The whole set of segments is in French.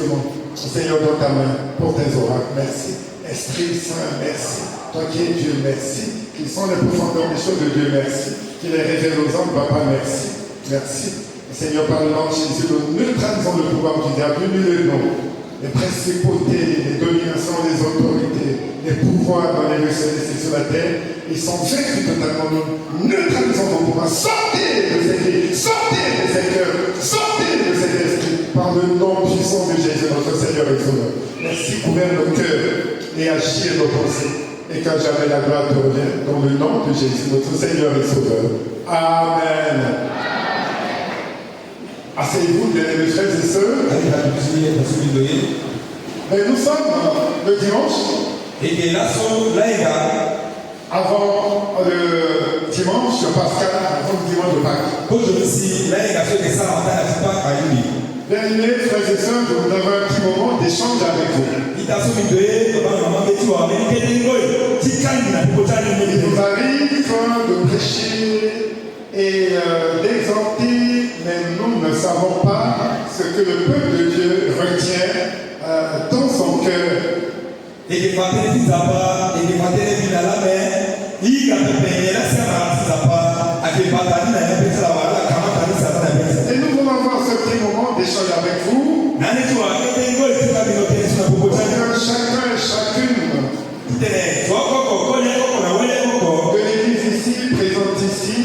instruments. Seigneur, dans ta main, pour tes oracles, merci. Esprit Saint, merci. Toi qui es Dieu, merci. Qui sont les profondeurs des choses de Dieu, merci. Qui les révèle aux hommes, Papa, merci. Merci. Seigneur, par le nom de Jésus, nous neutralisons le pouvoir du diable, nul les noms, les principautés, les dominations, les autorités, les pouvoirs dans les lieux célestes et sur la terre. Ils sont vaincus totalement. Nous neutralisons vos pouvoirs. Sortez de ces vies, sortez de ces cœurs, sortez de ces esprits par le nom puissant de Jésus, notre Seigneur et Sauveur. Merci, couvrir nos cœurs et agir nos pensées. Et quand jamais la gloire te revient, dans le nom de Jésus, notre Seigneur et Sauveur. Amen. Asseyez-vous, bien-aimés frères et sœurs. Mais nous sommes le dimanche. Et avant le dimanche pascal, avant le dimanche de Pâques. Bien-aimés frères et sœurs, nous avons un petit moment d'échange avec vous. Il nous arrive de prêcher et d'exhorter, mais nous ne savons pas ce que le peuple de Dieu retient dans son cœur. Et nous voulons avoir ce petit moment d'échange avec vous. Chacun et chacune de l'église ici, présente ici,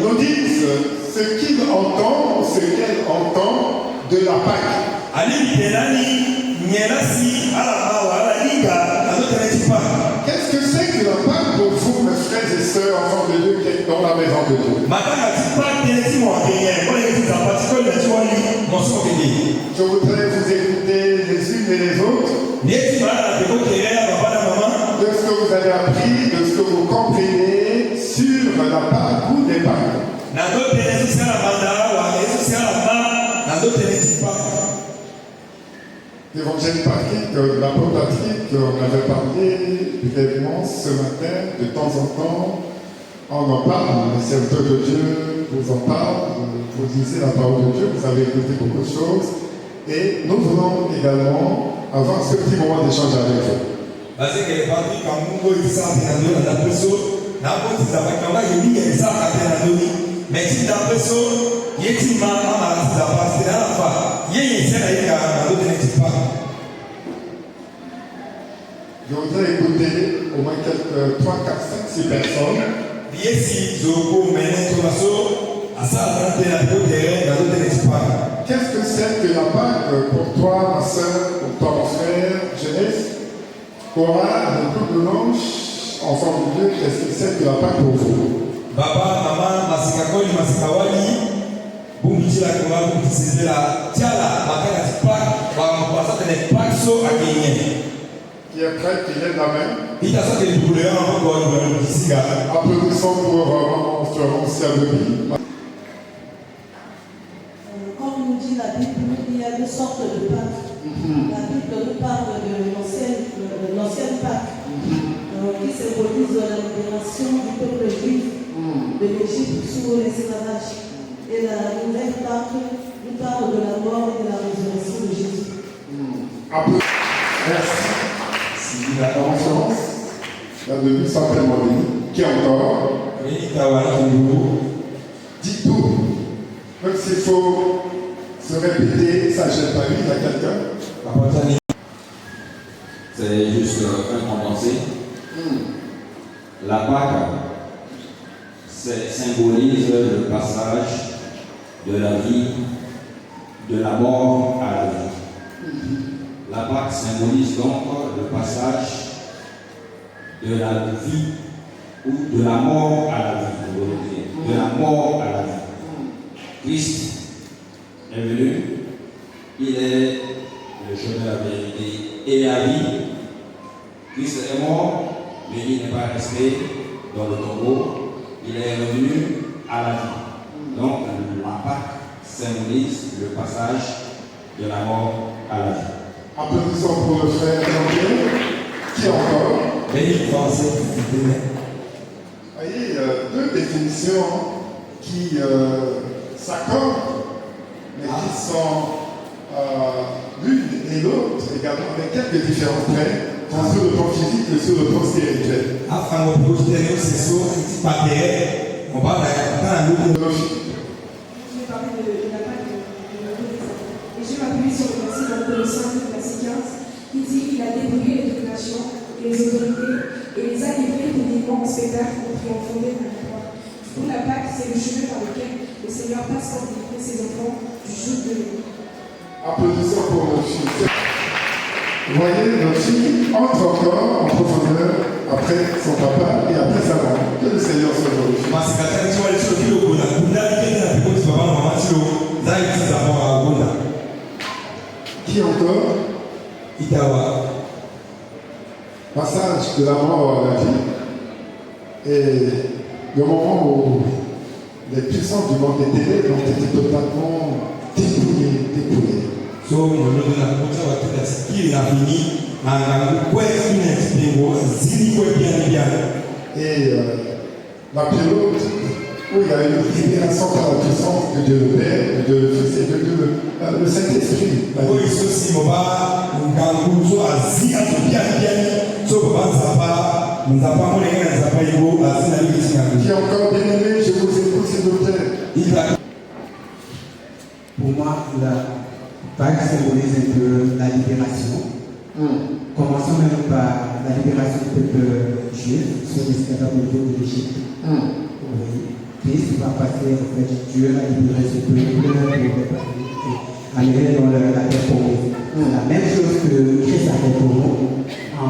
nous disent ce qu'il entend, ce qu'elle entend de la Pâque. Qu'est-ce que c'est que la Pâque pour vous, mes frères et sœurs, enfants de Dieu, qui êtes dans la maison de Dieu? Je voudrais vous écouter les unes et les autres de ce que vous avez appris, de ce que vous comprenez sur la Pâque ou des Pâques. L'évangile Patrick, l'apôtre Patrick, on avait parlé brièvement ce matin, de temps en temps, on en parle, les serviteurs de Dieu vous en parlent, vous lisez la parole de Dieu, vous avez écouté beaucoup de choses, et nous voulons également avoir ce petit moment d'échange avec vous. Je voudrais écouter au moins quelques 3, 4, 5, 6 personnes. Qu'est-ce que c'est que la Pâque pour toi, ma soeur, pour toi, mon frère, jeunesse, Cora, le couple blanche, enfant de Dieu, qu'est-ce que c'est que la Pâque pour vous? Baba, maman, masikakoli, masikawali, bumijila kwa bumijila, tiala, makana tipa, kwa mpasa tene pakso agenye. Qui est prêt, qui lève la main. Applaudissons pour maman Florence Yabebi. Comme nous dit la Bible, il y a deux sortes de Pâques. La Bible nous parle de l'ancienne Pâque, qui symbolise la libération du peuple juif de l'Égypte sous l'esclavage. Et la nouvelle Pâque nous parle de la mort et de la résurrection de Jésus. Merci. La conférence, la demi certainement dit. Qui encore? Dites tout. Même s'il faut se répéter, ça ne gêne pas lui, il y a quelqu'un. C'est juste un condensé. La Pâque symbolise le passage de la vie, de la mort à la vie. La Pâque symbolise donc le passage de la vie ou de la mort à la vie. De la mort à la vie. Christ est venu, il est le chemin de la vérité et la vie. Christ est mort, mais il n'est pas resté dans le tombeau, il est revenu à la vie. Donc la Pâque symbolise le passage de la mort à la vie. Applaudissons pour le frère Jean-Pierre. Qui encore? Vous voyez, deux définitions qui s'accordent, mais qui sont l'une et l'autre également, avec quelques différences près, tant sur le plan physique que sur le plan spirituel. Je vais parler de la Pâque de et je vais m'appuyer sur le verset dans Colossiens, verset 15, qui dit qu'il a débrouillé les dominations et les autorités et les a livrés publiquement en spectacle pour triompher de la croix. Pour la Pâque, c'est le chemin par lequel le Seigneur passe pour délivrer ses enfants du joug de l'ennemi. Applaudissons pour nos filles. Vous voyez, notre fille entre encore en profondeur après son papa et après sa maman. Que le Seigneur soit glorifié. Qui encore? Passage de la mort à la vie. Et le moment où les puissances du monde des ténèbres ont été totalement dépouillées. Et la période où il y a eu une libération par la puissance de Dieu le Père, de Dieu le Fils et de Dieu le Saint-Esprit. Qui encore bien aimé, je vous écoute s'il vous plaît. Pour moi, la Pâque symbolise un peu la libération. Commençons même par la libération du peuple juif sur l'esclavage au niveau de l'Égypte. Oui. Christ va passer, en fait, Dieu a libéré ce peuple pour aller dans la terre promise. La même chose que Christ a fait pour nous en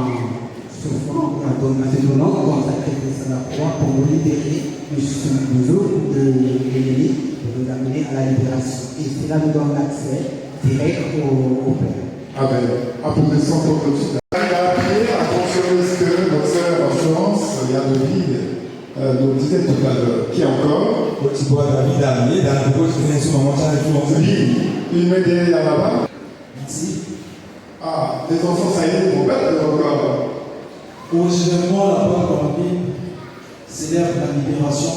souffrant, en se donnant comme sacrifice à la croix pour nous libérer nous autres de l'ennemi, pour nous amener à la libération. Et cela nous donne l'accès direct au Père. Amen. Applaudissons pour tout cela. Il a appuyé à confirmer ce que notre sœur en France, Yann-David, nous disait tout à l'heure. Qui encore? Oui, une main derrière là-bas. Merci. Ah, les enfants, ça y est, ils vont battre encore. Originellement, la Pâque en Bible célèbre la libération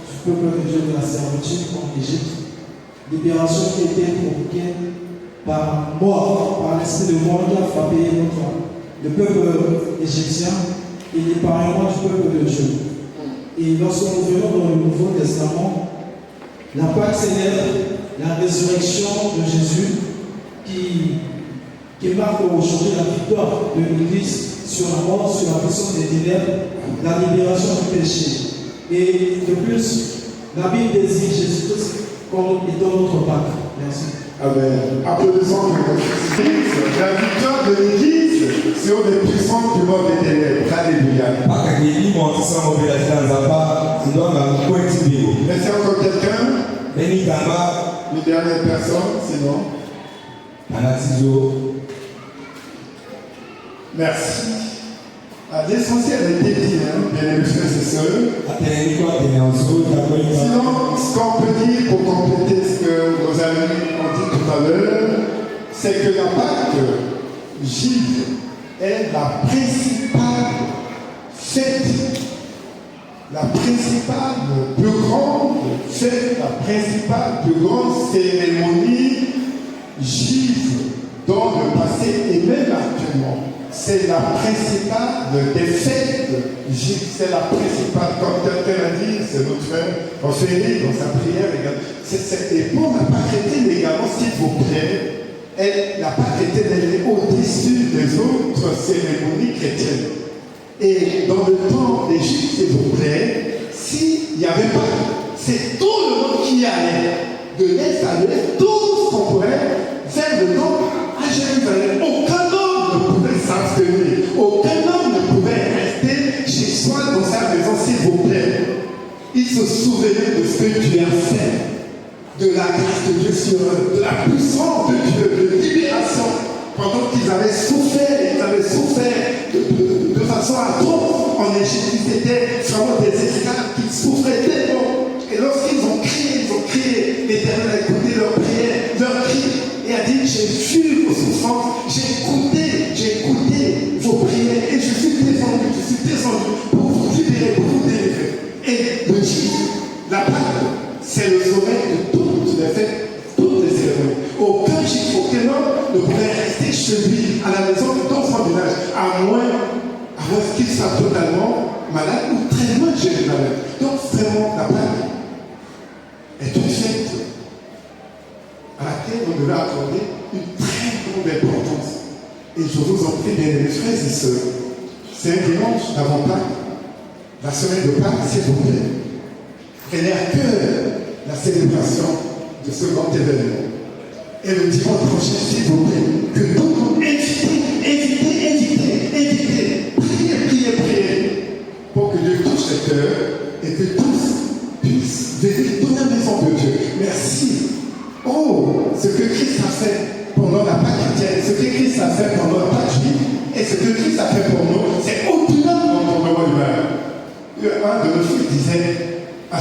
du peuple de Dieu de la servitude en Égypte. Libération qui a été provoquée par mort, par l'esprit de mort qui a frappé le peuple égyptien et l'épargnement du peuple de Dieu. Et lorsque nous venons dans le Nouveau Testament, la Pâque célèbre la résurrection de Jésus qui marque aujourd'hui la victoire de l'Église sur la mort, sur la puissance des ténèbres, la libération du péché. Et de plus, la Bible désigne Jésus-Christ comme étant notre Pâque. Merci. Amen. Applaudissons pour notre Église. La victoire de l'Église sur les puissances du monde des ténèbres. Alléluia. Mais c'est encore quelqu'un? Une dernière personne, sinon? Merci. L'essentiel a été dit, bien aimés frères et sœurs. Sinon, ce qu'on peut dire pour compléter ce que nos amis ont dit tout à l'heure, c'est que la Pâque juive est la principale fête, la principale, plus grande fête, la principale, plus grande cérémonie juive dans le passé et même actuellement. C'est la principale des fêtes juives, c'est la principale. Comme quelqu'un a dit, c'est notre frère Ophélie dans sa prière également. Et pour la Pâque chrétienne également, s'il vous plaît, la Pâque chrétienne elle est au-dessus des autres cérémonies chrétiennes. Et dans le temps des Juifs, s'il vous plaît, s'il n'y avait pas, c'est tout le monde qui allait de l'Est à l'Ouest, tout ce qu'on pourrait faire le nord à Jérusalem. Aucun homme ne pouvait s'abstenir, aucun homme ne pouvait rester chez soi dans sa maison, s'il vous plaît. Il se souvenait de ce que Dieu a fait, de la grâce de Dieu sur eux, de la puissance de Dieu, de libération. Pendant qu'ils avaient souffert, de façon atroce en Égypte, ils étaient vraiment des esclaves qui souffraient tellement. Et lorsqu'ils ont crié, l'Éternel a écouté leurs prières, leurs cris, et a dit, j'ai vu vos souffrances, j'ai écouté vos prières, et je suis descendu pour vous libérer, pour vous délivrer. Et le Dieu, la Pâque, c'est le sommet de toutes les fêtes, toutes les cérémonies. rester chez lui, à la maison dans son village, à moins qu'il soit totalement malade ou très loin de Jérusalem. Donc vraiment, la Pâque est une fête à laquelle on devait accorder une très grande importance. Et je vous en prie, bien aimés frères et sœurs, c'est un dimanche d'avant Pâques, la semaine de Pâques, s'il vous plaît. Prenez à cœur la célébration de ce grand événement. Et le dimanche prochain, s'il vous plaît, que nous invitez, priez, pour que Dieu touche les cœurs et que tous puissent venir dans la maison de Dieu. Merci. Oh, ce que Christ a fait pendant la Pâque chrétienne, ce que Christ a fait pendant la Pâque juive, et ce que Christ a fait pour nous, c'est au-delà de notre comportement humain. Un de nos fils disait, ça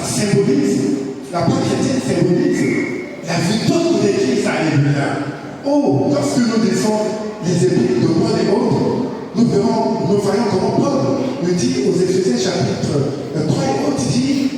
symbolise, la Pâque chrétienne symbolise la victoire de Christ à l'Église. Oh, lorsque nous disons les épîtres de Paul et autres, nous voyons comment Paul nous dit aux Éphésiens chapitre 3 et autres, dit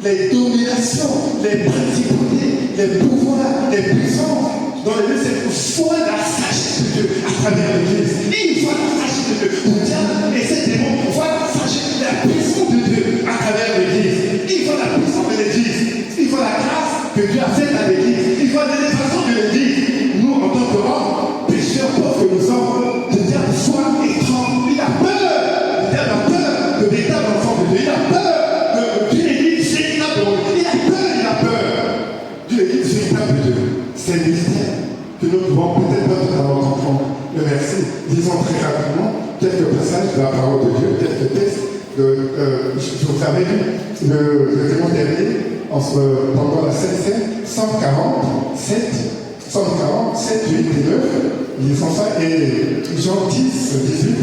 les dominations, les principautés, les pouvoirs, les puissances dans les lieux, c'est pour voir la sagesse de Dieu à travers l'Église. Il voit la sagesse de Dieu. Le diable et ses démons voient la sagesse, la puissance de Dieu à travers l'Église. Il voit la puissance de l'Église. Il voit la grâce que Dieu a faite à l'Église. Il voit l'élévation de l'Église. Nous, en tant qu'hommes, pécheurs pauvres que nous sommes, le diable voit et tremble. Il a peur. Le diable a peur de véritable enfant de Dieu. Il a peur d'une Église véritable. Il a peur d'une Église véritable de Dieu. C'est le mystère que nous pouvons peut-être pas totalement comprendre. Mais merci. Disons très rapidement quelques passages de la parole de Dieu, quelques textes. Je vous avais lu le dimanche dernier, pendant la scène 147, 8 et 9. Lisons ça. Et Jean 10, 18.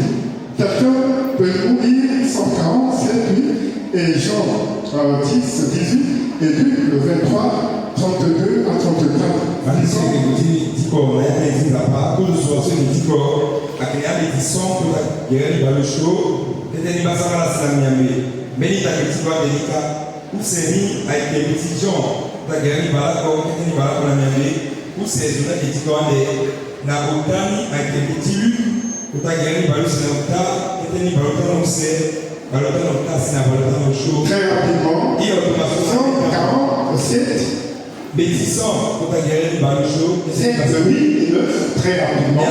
Quelqu'un peut nous lire 147, 8 et Jean 10, 18 et Luc le 23, 32 à 34. Malisi diko na ya ezi la pa ko so so diko akenya be dison to la yeri balosho tete ni basala la salamiame meni ta kitiko delika useni a été petit Jean ta yeri balako tete ni balako la miame useni ta kitiko ande na otani a été petit Luc ta yeri balosho na ota tete ni baloko no se baloko no ta sina baloko no show très rapidement. Et automatique 147 bétissant pour ta guerre du balucho. C'est 8 et 9, très rapidement.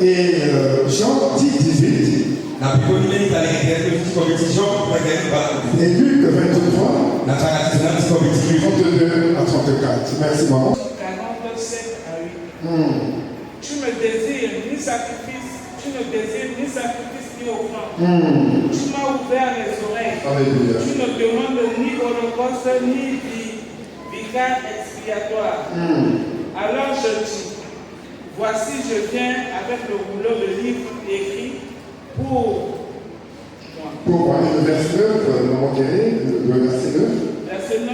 Et Jean 10, 18. Et Luc 23, 32 à 34. Merci, maman. 47 à 8. Tu me désires ni sacrifice, tu ne désires ni sacrifice ni offrande. Tu m'as ouvert les oreilles. Alléluia. Tu ne demandes ni holocauste ni vicaire expiatoire. Alors je dis, voici je viens avec le rouleau de livre écrit pour moi. Pour voir le verset 9, le verset 9. Verset 9,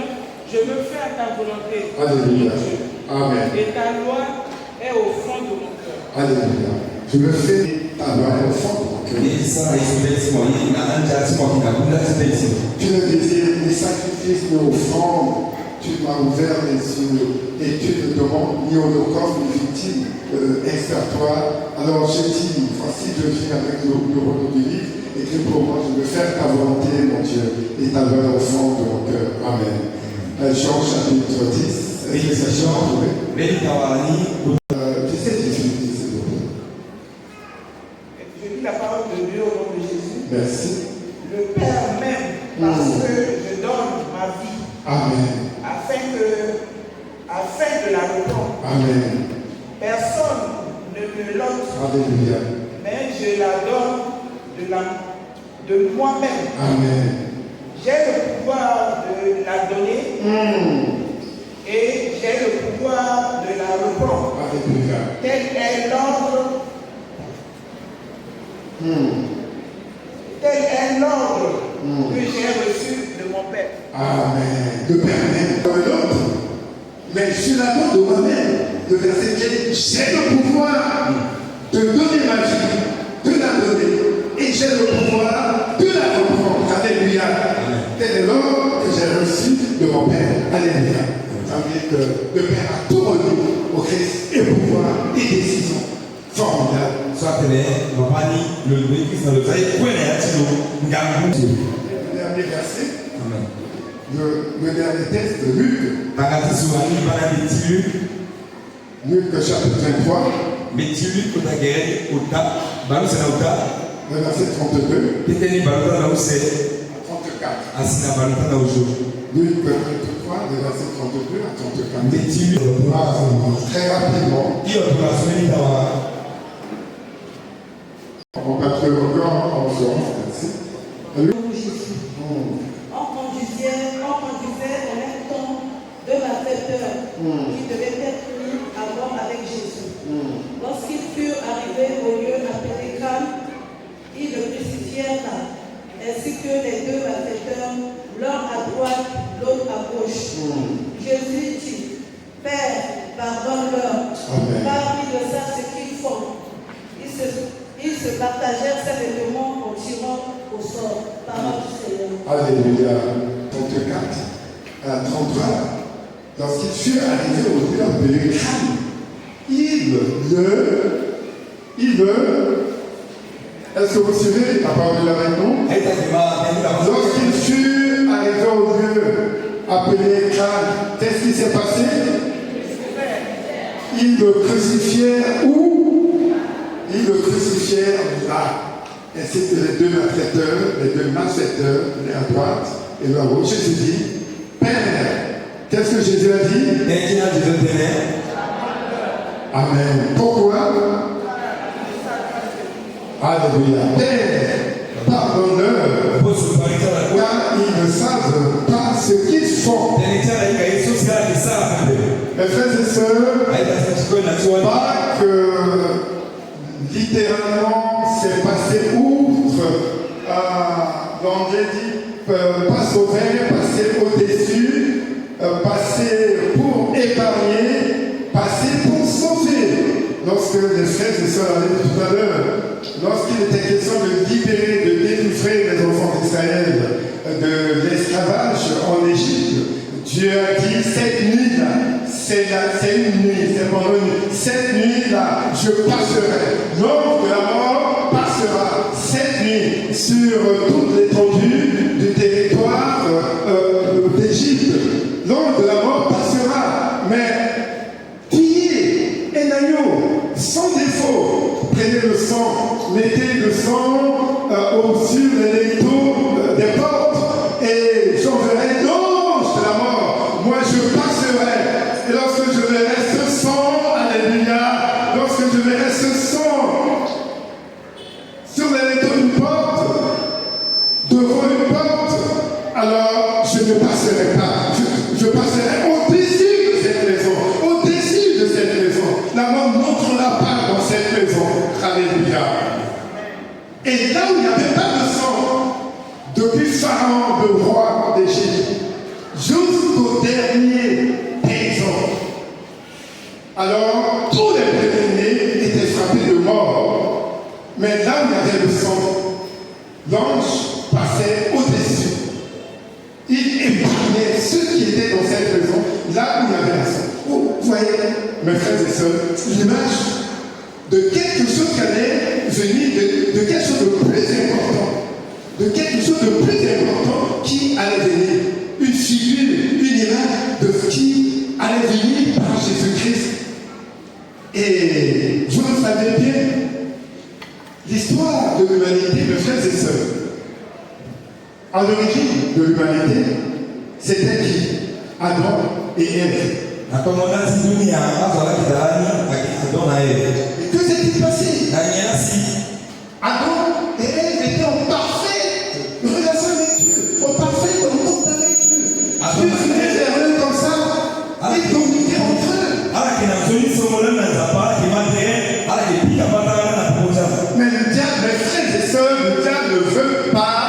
je me fais à ta volonté. Alléluia. Dieu. Amen. Et ta loi est au fond de mon cœur. Alléluia. Je me fais ta loi au fond de mon cœur. Tu ne désires ni sacrifice ni offrande. Tu m'as ouvert les yeux et tu ne demandes ni holocauste ni victime expiatoire. Alors je dis, voici je viens avec le rouleau du livre écrit pour moi, je veux faire ta volonté, mon Dieu, et ta loi au fond de mon cœur. Amen. Jean chapitre 10. Jean, 17, 18, s'il vous plaît. Je lis la parole de Dieu au nom de Jésus. Merci. Le Père m'aime parce que je donne ma vie. Amen. Afin de la reprendre. Amen. Personne ne me l'ôte. Alléluia. Mais je la donne de moi-même. Amen. J'ai le pouvoir de la donner et j'ai le pouvoir de la reprendre. Alléluia. Tel est l'ordre. Tel est l'ordre que j'ai reçu de mon Père. Amen. Le Père même comme l'autre. Mais je la donne de moi-même. Le verset dit, j'ai le pouvoir de donner ma vie, de la donner. Et j'ai le pouvoir de la reprendre. Alléluia. Tel est l'ordre que j'ai reçu de mon Père. Alléluia. savez que le Père a tout remis au Christ et pouvoir et décision formidable. Soit le Christ dans le le dernier verset, Amen. le dernier texte de Luc, Luc chapitre 23, le verset 32, 34. Luc 23, le verset 32 à 34. Très rapidement, on va trouver encore en séance. Merci. On conduisait en même temps deux malfaiteurs qui devaient être mis à bord avec Jésus. Lorsqu'ils furent arrivés au lieu appelé Calme, ils le crucifièrent là, ainsi que les deux malfaiteurs, l'un à droite, l'autre à gauche. Jésus dit, Père, pardonne-leur, car ils ne savent ce qu'ils font. Ils se partagèrent ces vêtements en tirant au sort. Parole du Seigneur. Alléluia. 34 à 33. Lorsqu'ils furent arrivés au lieu appelé Calme, est-ce que vous suivez la parole de la réunion? Lorsqu'ils furent arrivés au lieu appelé Calme, qu'est-ce qui s'est passé? Ils le crucifièrent où? Ils le crucifièrent là. Ainsi que les deux malfaiteurs, l'un à droite et l'un à gauche. Jésus dit, Père, qu'est-ce que Jésus a dit? Amen. Pourquoi? Alléluia. Père, pardonne-leur, car ils ne savent pas ce qu'ils font. Mes frères et sœurs, pas que littéralement c'est passé outre, l'anglais dit passe au vert, passer au-dessus, passer pour épargner, passer pour sauver. Lorsque les frères et sœurs avaient dit tout à l'heure, lorsqu'il était question de libérer, de délivrer les enfants d'Israël de l'esclavage en Égypte, Dieu a dit cette nuit-là, c'est une nuit, c'est pendant une nuit. Cette nuit-là, je passerai. L'ange de la mort passera cette nuit sur toute l'étendue du territoire d'Égypte. L'ange de la mort passera, mais pillez un agneau sans défaut. Prenez le sang, mettez le sang au-dessus des linteaux des portes et j'enverrai l'ange de la mort. Moi, je passerai. Et lorsque je verrai ce sang, alléluia, lorsque je verrai ce sang sur les linteaux d'une porte, devant une porte, alors je ne passerai pas. Je passerai au-dessus de cette maison. Au-dessus de cette maison. La mort n'entrera pas dans cette maison. Alléluia. Et là où il n'y avait pas de sang, depuis Pharaon, le roi d'Égypte, jusqu'au dernier paysan, alors tous les prévenus étaient frappés de mort. Mais là où il y avait le sang, l'ange passait au-dessus. Il épargnait ceux qui étaient dans cette maison, là où il y avait la sang. Vous voyez, mes frères et sœurs, l'image de quelque chose qui allait venir, de quelque chose de plus important. De quelque chose de plus important qui allait venir. Une figure, une image de ce qui allait venir par Jésus-Christ. Et vous le savez bien, l'histoire de l'humanité, mes frères et sœurs, à l'origine de l'humanité, c'était qui? Adam et Ève. Et que s'est-il passé? Adam et Ève étaient en parfaite relation avec Dieu, en parfaite entente avec Dieu. Dieu venait vers eux comme ça, ils communiquaient entre eux. Mais le diable, mes frères et sœurs, le diable ne veut pas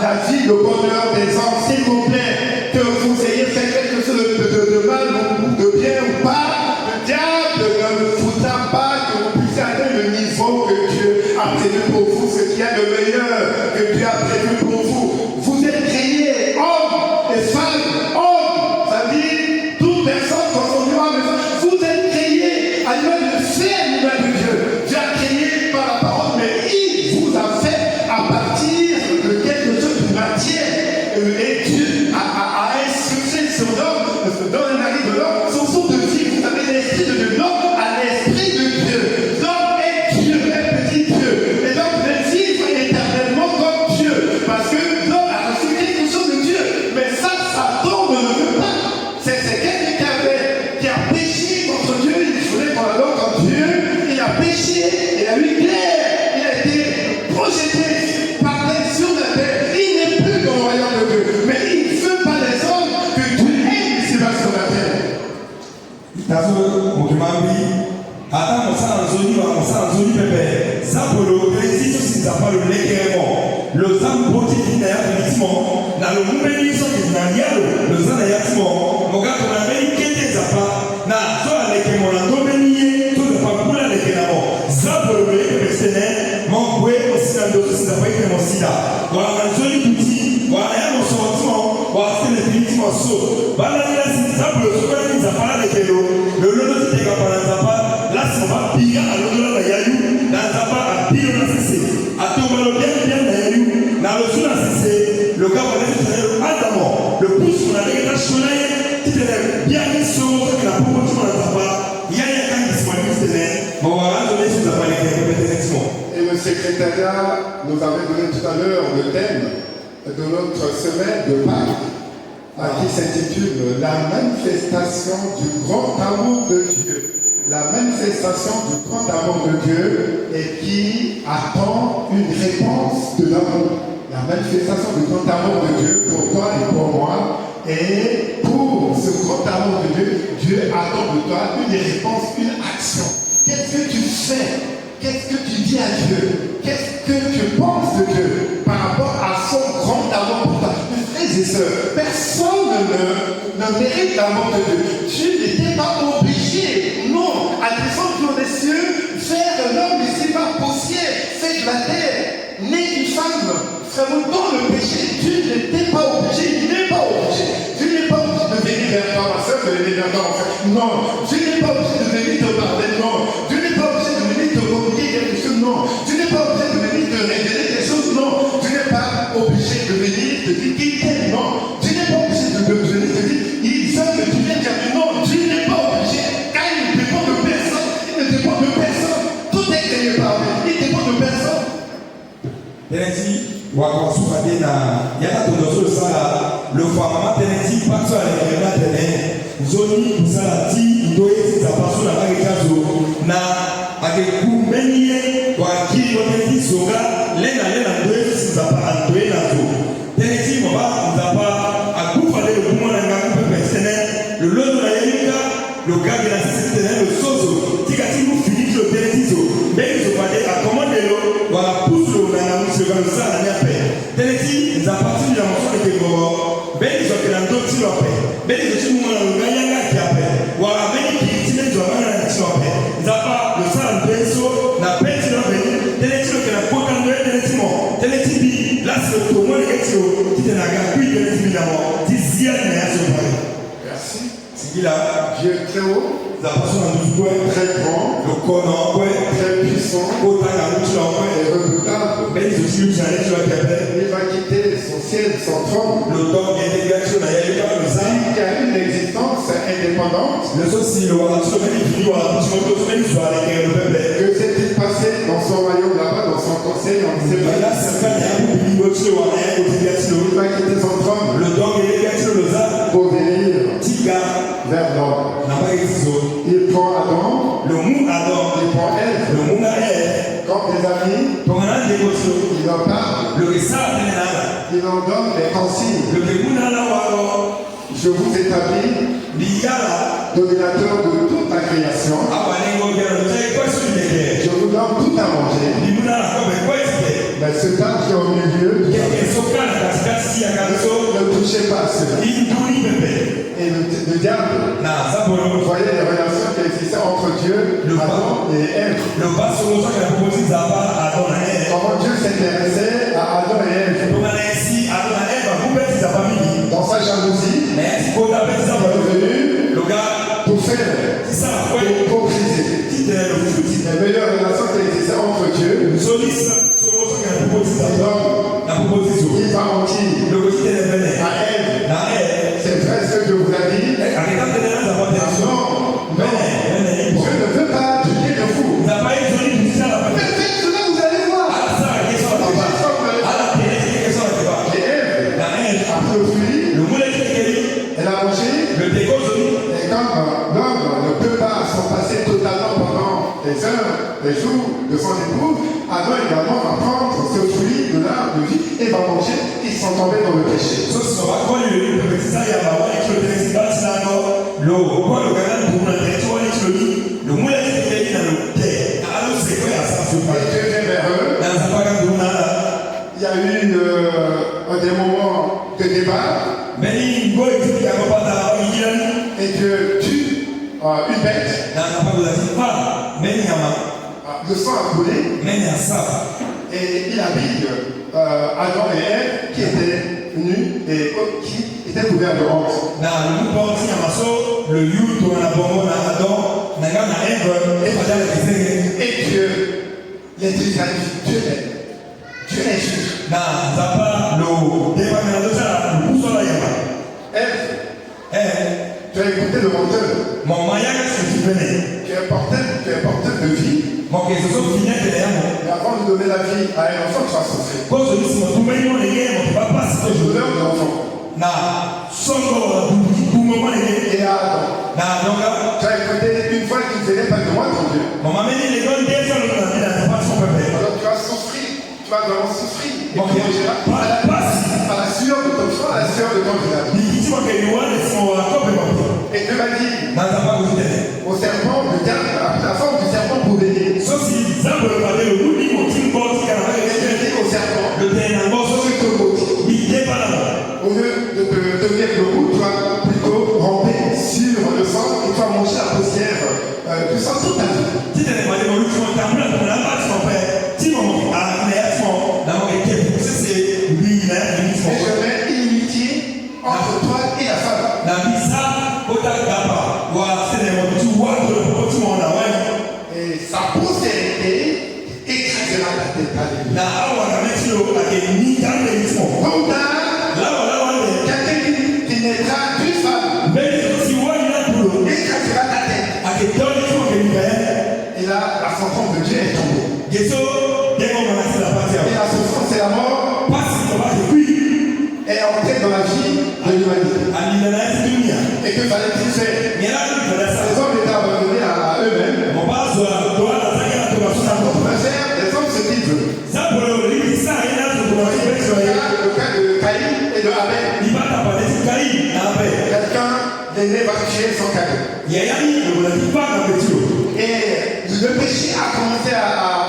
la vie, le bonheur des hommes, s'il vous plaît, que vous ayez fait quelque chose de mal ou de bien ou pas. Le diable ne voudra pas que vous puissiez atteindre le niveau que Dieu a Tazo Mokimambi, Adam Sanzoni, Sanzoni Pepe, Zapolo, les isos qui s'appellent le Léguément, le Zamboti qui n'a effectivement, dans le Moumeni, qui n'a rien, le Zanayatimo, Mogat, on a mis Kété Zapa, n'a soit Léguément, la Dominier, tout le Papoula Léguément, Zapolo, le Péséné, Mangoué, aussi dans d'autres, c'est pas été mon sida. Voilà un joli outil, voilà un sentiment, voilà c'est définitivement saut. Voilà, Zapolo, ce Zapa Léguélo, le Lono de Zapa, là c'est pas pire à l'autre de Yayou, dans Zapa à pire dans CC. À tout le bien Yayou, dans le sud dans CC, le gars va être Adamo, le pouce qu'on a déjà choisi, qui était bien mis sur la promotion dans Zapa, il y a un cas qui se manifeste, on va donner sur Zapa les Et le secrétariat nous avait donné tout à l'heure le thème de notre semaine de Pâques, qui s'intitule La manifestation du grand amour de Dieu. La manifestation du grand amour de Dieu et qui attend une réponse de l'amour. La manifestation du grand amour de Dieu pour toi et pour moi. Et pour ce grand amour de Dieu, Dieu attend de toi une réponse, une action. Qu'est-ce que tu fais? Qu'est-ce que tu dis à Dieu? Qu'est-ce que tu penses de Dieu par rapport à son grand amour pour toi? Mes frères et sœurs, personne ne mérite l'amour de Dieu. Dieu n'était pas obligé, non, à descendre dans les cieux, faire l'homme ici-bas poussière, fait de la terre, né d'une femme, vraiment dans le péché. Dieu n'était pas obligé, il n'est pas obligé. Dieu n'est pas obligé de venir vers toi, ma soeur, de venir vers toi, en fait. Non, Dieu n'est pas obligé de venir te parler, non. Dieu n'est pas obligé de venir te communiquer quelque chose, non. Dieu n'est pas obligé de venir te révéler quelque chose, non. Dieu n'est pas obligé de venir te dire qu'il t'aime, non. Dieu n'est pas obligé de venir te dire il veut que tu viennes vers lui, non. Dieu n'est pas obligé, car il ne dépend de personne, il ne dépend de personne. Tout est créé par lui, il dépend de personne. Wakasufade na yaka tonozo sala le famama teneti paso ale na tene zoni kusala ti ndoye zapaso na kaikazo na ake kumenie waki woneti soga lena ndoye zapa ndoye na zo teneti moba zapa akufa le kumona ngaka pesene le lono na yeka le gars de la société le sozo tikati mu finit le teneti zo mais zo pade a commander lo wala pousse le na monsieur comme ça na Teneti, ils appartiennent à mon frère qui est mort. Ben, ils ont fait un dossier de paix. Ben, ils ont fait un gars qui a paix. Voilà, ben, ils ont fait un dossier de paix. Ils n'ont pas le sang de Benso, la paix de l'homme. Teneti, qui a potent de Teneti, Teneti, là, c'est le tournoi de Ketio, qui est la gare, puis Teneti, évidemment. 10e, mais à ce point. Merci. C'est qui là? Dieu est très haut. La personne a du point Très grand. Le corps Très puissant. Autant la lutte Et redoutable. Ben, ils ont su j'allais sur la capelle. Il va quitter son ciel, son trône. Le temps est négation, il y a le sang. Il y a une existence indépendante. Le souci, le roi, le fini, Que s'est-il passé dans son royaume là-bas, dans son conseil? On ne sait pas. Là, c'est quand il va quitter son trône. Le temps est négation, le sang. Pour venir vers l'homme. Il prend Adam. Le mou Adam. Il prend Ève. Le mou Ève. Comme des amis. Il en parle. Il en donne les consignes. Je vous établis dominateur de toute la création. Je vous donne tout à manger. Mais ce temps qui est au milieu, ne touchez pas à cela. Et le diable, vous voyez les relations qui existaient entre Dieu, Adam et Ève. Comment Dieu s'intéressait à Adam et Ève. Dans sa jalousie, il est venu pour faire, pour briser. Les meilleures relations qui existaient entre Dieu, il va mentir à Ève. C'est vrai ce que Dieu vous a dit. Non, je ne veux pas juger de vous. Mais faites cela, vous allez voir. Et Ève, après le fruit, elle a mangé. Et comme l'homme ne peut pas s'en passer totalement pendant les heures, les jours de son épouse, Adam également va prendre ce fruit de l'arbre de vie et va manger. Ils sont tombés dans le péché. Lo une bête. Le sang a coulé. Et il habille Adam et Ève qui étaient nus et qui étaient couverts de honte. Et Dieu les disqualifie. Dieu est juge. Ève, tu as écouté le menteur. Tu es porteur de vie. Mais avant de donner la vie à un enfant, tu vas souffrir. C'est le douleur de l'enfant. Et à Adam, tu as écouté une fois qu'il ne faisait pas de moi, ton Dieu. Alors tu vas souffrir, tu vas vraiment souffrir. Et tu mangeras à la sueur de ton front, à la sueur de ton visage. Et Dieu m'a dit au serpent, la forme du serpent pour veiller. Et Dieu dit au serpent, au lieu de devenir le roux, tu vas plutôt ramper sur le sang et tu vas manger la poussière du sang toute ta vie. Et je mets inimitié entre toi et la femme. Et sa postérité écrasera la tête. Quelqu'un qui naîtra d'une femme écrasera ta tête. Et là, la sentence de Dieu est tombée. Et la souffrance et la mort est entrée dans la vie de l'humanité. Et que fallait-il faire? Les hommes étaient abandonnés à eux-mêmes. Les hommes ce qu'ils veulent. Le cas de Caïn et de Abel. Quelqu'un d'aîné va tuer son cadeau. Et le péché a commencé à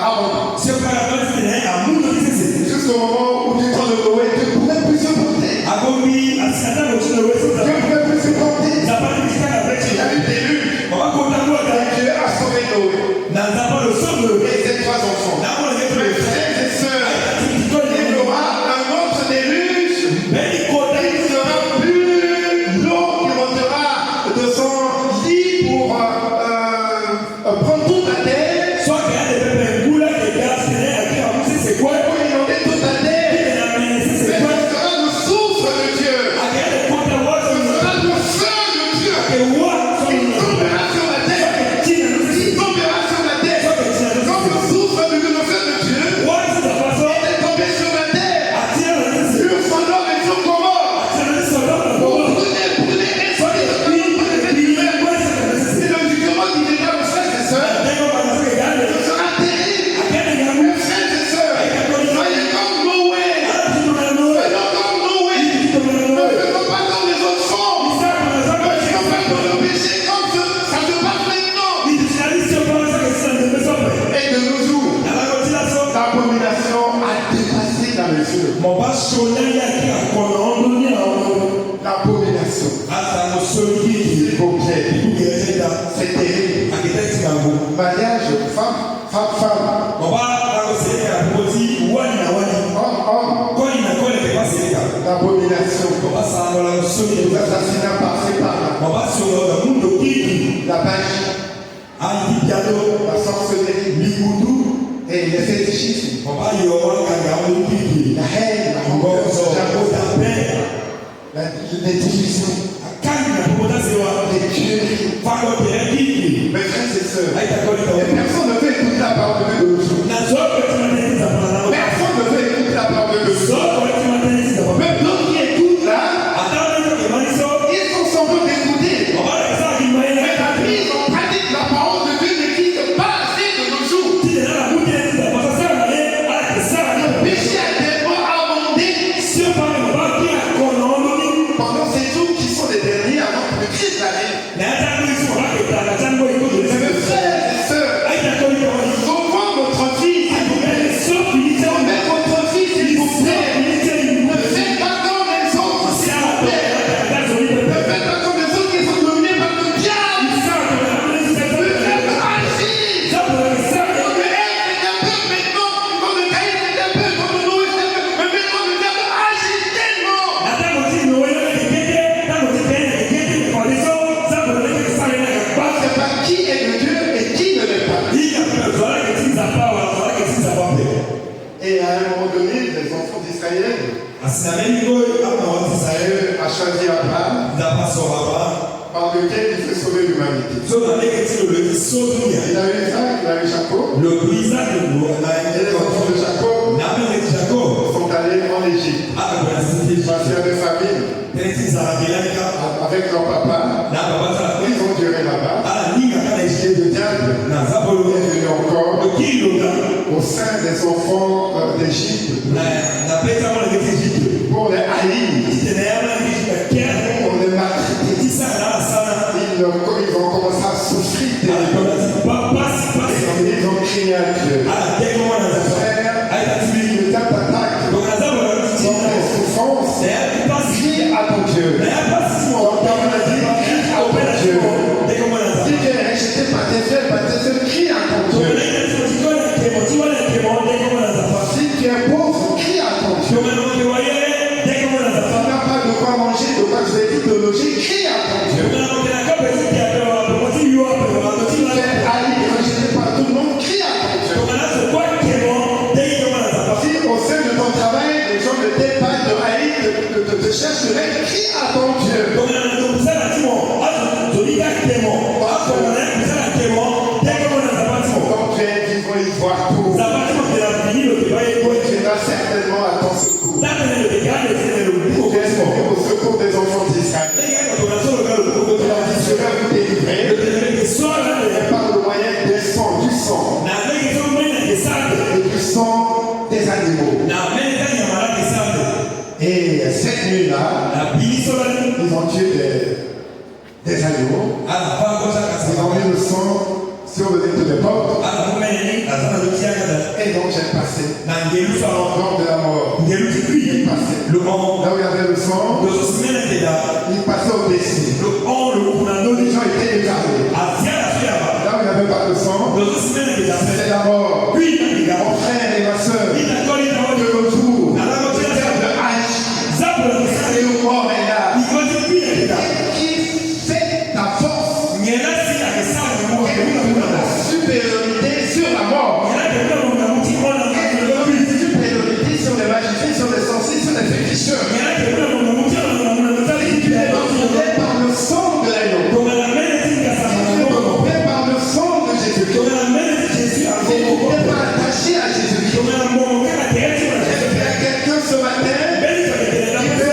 abandonner. Jusqu'au moment où du temps de Noé, Dieu ne pouvait plus supporter. Dieu ne pouvait plus supporter. Il y a eu des luttes. Et Dieu a sauvé Noé. Et ses 3 enfants. Mes frères et sœurs, il y aura un autre déluge. Il ne sera plus l'eau qui montera de son lit pour prendre toute la terre. Pour inonder toute la terre. Mais ce sera le souffle de Dieu. Ce sera le feu de Dieu. Il tombera sur la terre. Il tombera sur la terre. Comme le souffle de Dieu était tombé sur la terre. Sur Sodome et sur Gomorrhe. Pour brûler et c'est le jugement qui viendra, mes frères et sœurs. Ce sera terrible. Mes frères et sœurs, soyez comme Noé. Soyons comme Noé. Ne faisons pas comme les autres font. Ne faisons pas comme le péché comme ça se passe maintenant. Et de nos jours, l'abomination a dépassé la mesure. L'abomination. C'est terrible. Mariage, femme. Homme. L'abomination. L'assassinat passé par la pêche, la sorcellerie, et les fétichismes. La haine, la rancœur, les divisions, les tueries. Mes frères et sœurs, personne ne veut écouter la parole de Dieu. Personne ne veut écouter la parole de Dieu. Même d'autres qui écoutent là, ils sont semblants d'écouter. Mais la mise en pratique de la parole de Dieu n'existe pas assez de nos jours. Le péché a tellement abondé pendant ces jours qui sont les derniers avant que le Christ arrive. Mais mes frères et un moment donné, les enfants d'Israël, Dieu a choisi Abraham, par lequel il fait sauver l'humanité. Il a eu Isaac, il a eu Jacob. Et les enfants de Jacob sont allés en Égypte. Parce qu'il y avait famine. Avec leur papa, ils ont duré là-bas. Et le diable est venu encore au sein des enfants d'Égypte pour les haïr, pour les maltraiter. Ils ont commencé à souffrir. Ils ont crié à Dieu. Frère, le diable t'attaque. Dans les souffrances, crie à ton Dieu. Ton père a dit, crie à ton Dieu. Si tu es rejeté par tes frères, crie à ton Dieu. Si tu es pauvre, crie à ton Dieu. Si tu n'as pas de quoi manger, de quoi te loger, crie à ton Dieu. Si tu es haï, rejeté par tout le monde, crie à ton Dieu. Si au sein de ton travail, les gens ne t'aiment pas, te haïssent, te cherchent, crie à ton Dieu. Quand tu es vivant, il voit tout. Tu vas certainement à ton secours. Tu es au secours des enfants d'Israël. Tu as dit, je vais vous délivrer. Et par le moyen du sang et du sang des animaux. Et cette nuit-là, ils ont tué des animaux. Ils ont mis le sang sur le linteau des portes. Et donc j'ai passé. L'ordre de la mort. Il est passé. Là où il y avait le sang, il passait au-dessus. Les gens étaient égarés. Là où il n'y avait pas de sang, c'est la mort. Mon frère et ma soeur, de nos jours, le terme de hache, c'est le mort est là. Qui fait ta force, la supériorité sur la mort. Supériorité sur les magiciens, sur les sorciers, sur les féticheurs. Tu es sauvé par le sang de l'agneau. Tu es sauvé par le sang de Jésus. Tu n'es pas attaché à Jésus. Il y a quelqu'un ce matin qui est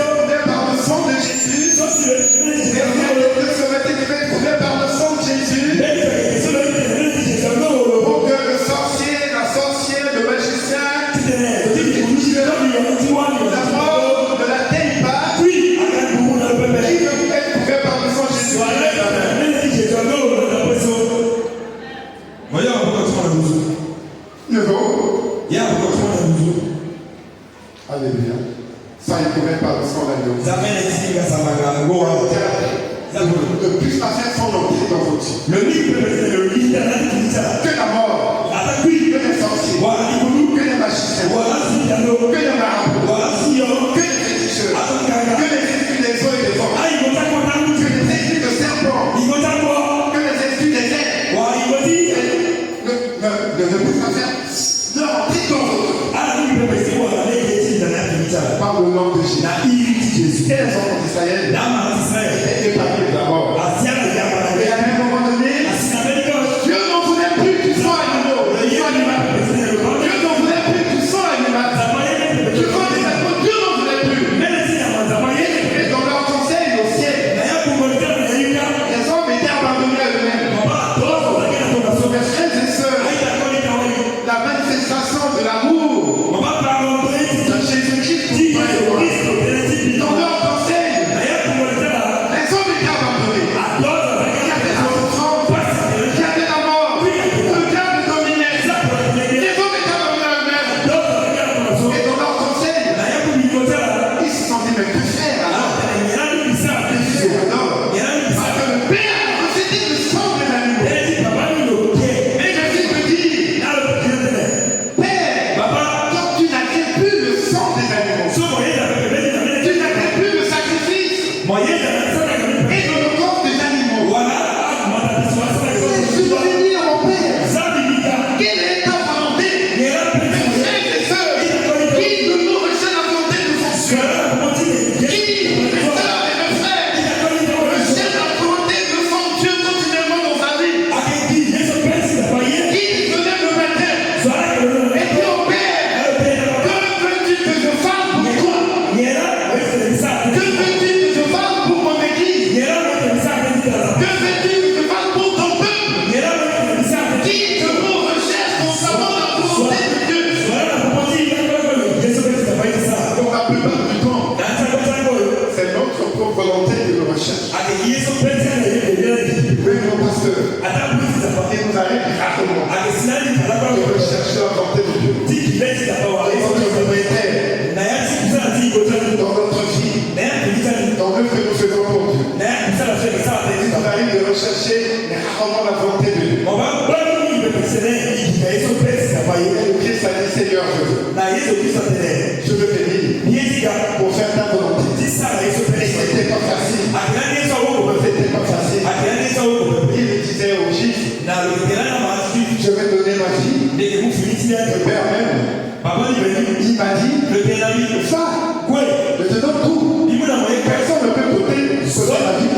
sauvé par le sang de Jésus. Il y a quelqu'un ce matin qui est sauvé par le sang de Jésus. Pour que le sorcier, la sorcière, le magicien, la mort ne l'atteigne pas. Qui veut être couvert par le sang de Jésus? Alléluia. Ça est couvert par le sang d'agneau. Ne puisse pas faire son entrée dans votre vie. Que la mort, que les sorciers, que les magiciens, que les marabouts, que les féticheurs, que les esprits des eaux et des vents, que les esprits de serpents, que les esprits des airs, ne puisse pas faire leur entrée dans votre vie. Par le nom de Jésus. Et les enfants d'Israël étaient épargnés de la mort. Le Père même, il m'a dit, va, je te donne tout. Personne ne peut côté sauver la vie.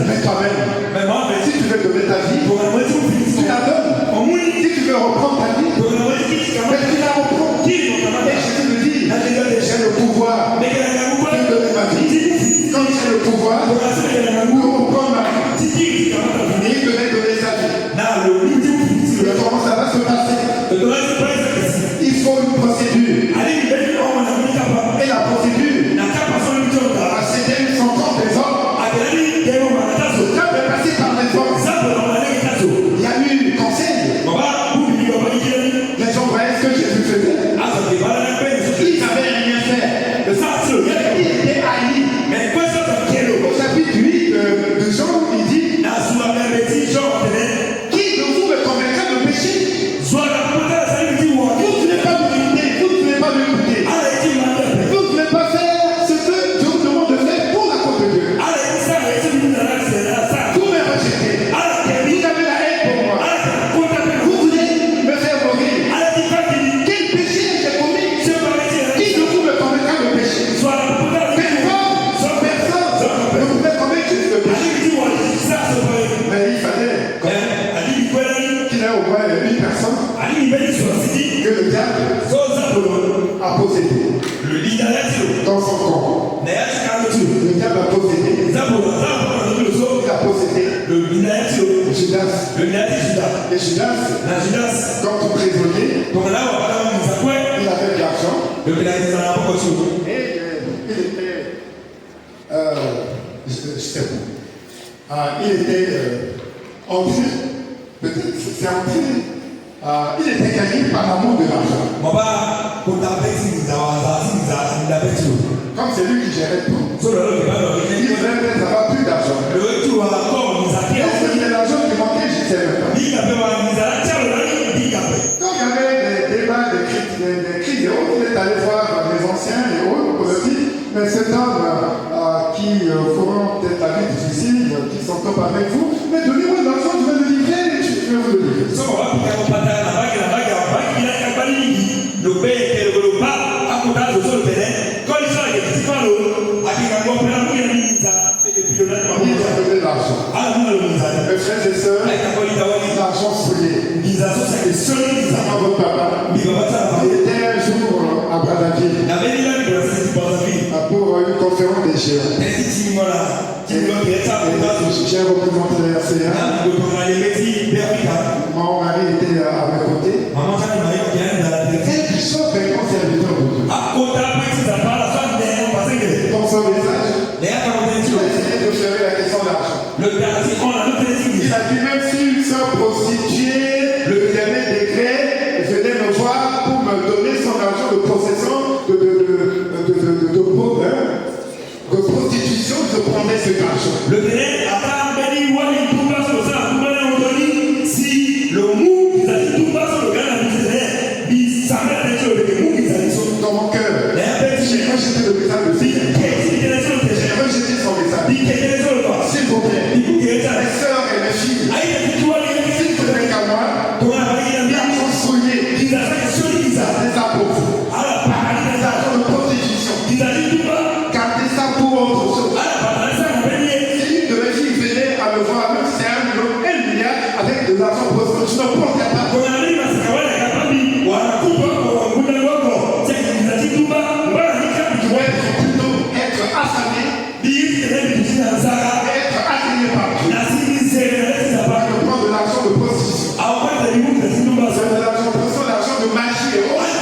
Mais toi-même, si tu veux donner ta vie, tu la donnes. Si tu veux reprendre ta vie, mais tu la reprends. Et Jésus me dit, j'ai le pouvoir de donner ma vie. Quand j'ai le pouvoir de reprendre ma vie, il devait donner sa vie. Comment ça va se passer? Il faut une procédure. Et la procédure, c'était une sentence des hommes. Ça peut passer par les hommes. Il y a eu un conseil. Les gens voyaient ce que Jésus faisait. Il n'avait rien fait. Il était haï. Au chapitre 8 de Jean, il dit, qui de vous me convaincra de péché? Vous ne voulez pas m'écouter. Vous ne voulez pas m'écouter. Vous ne voulez pas faire ce que Dieu vous demande de faire pour la cause de Dieu. Vous me rejetez. Vous avez la haine pour moi. Vous voulez me faire mourir. Quel péché j'ai commis? Qui de vous me convaincra de péché? Personne ne pouvait convaincre Jésus de péché. Mais il fallait qu'il ait au moins une personne que le diable a possédé dans son corps. Le diable a possédé. Il a possédé Judas. Et Judas, comme tout prisonnier, il avait de l'argent. Et je sais pas. Il était entré, peut-être c'est entré. Il était gagné par l'amour de l'argent. Comme c'est lui qui gérait tout. Il voulait peut-être avoir plus d'argent. Est-ce que c'est l'argent qui manquait? Je ne sais même pas. Quand il y avait des débats, des cris et autres, il est allé voir les anciens et autres pour leur dire, mais cet homme qui feront peut-être la vie difficile, qui s'entendent avec vous, mais donnez-moi de l'argent, je vais le livrer et je vais vous le livrer. Il a donné l'argent. Mes frères et sœurs, l'argent souillé. Maman, votre papa, il était un jour à Brazzaville pour une conférence des géants. J'ai représenté la RCA. Mon mari était à mes côtés. Quel bishop est grand serviteur de Dieu. Dans son message, il a essayé de faire la question de l'argent. Il a dit même si une sœur prostituée, le dernier décret, venait me voir pour me donner son argent de possession de prostitution, je prendrais cet argent. Dans mon cœur, j'ai rejeté le message de Dieu. J'ai rejeté son message. S'il vous plaît, mes sœurs et mes filles, s'il te plaît qu'à moi, l'argent souillé, les apôtres, l'argent de prostitution, gardez ça pour autre chose. Si une de mes filles venait à me voir, même si c'est 1 milliard, avec de l'argent pour autre chose, je ne prendrais pas. Je dois plutôt être affamé, être attiré par Dieu. Je prends de l'argent de prostitution. C'est de l'argent de magie et autres.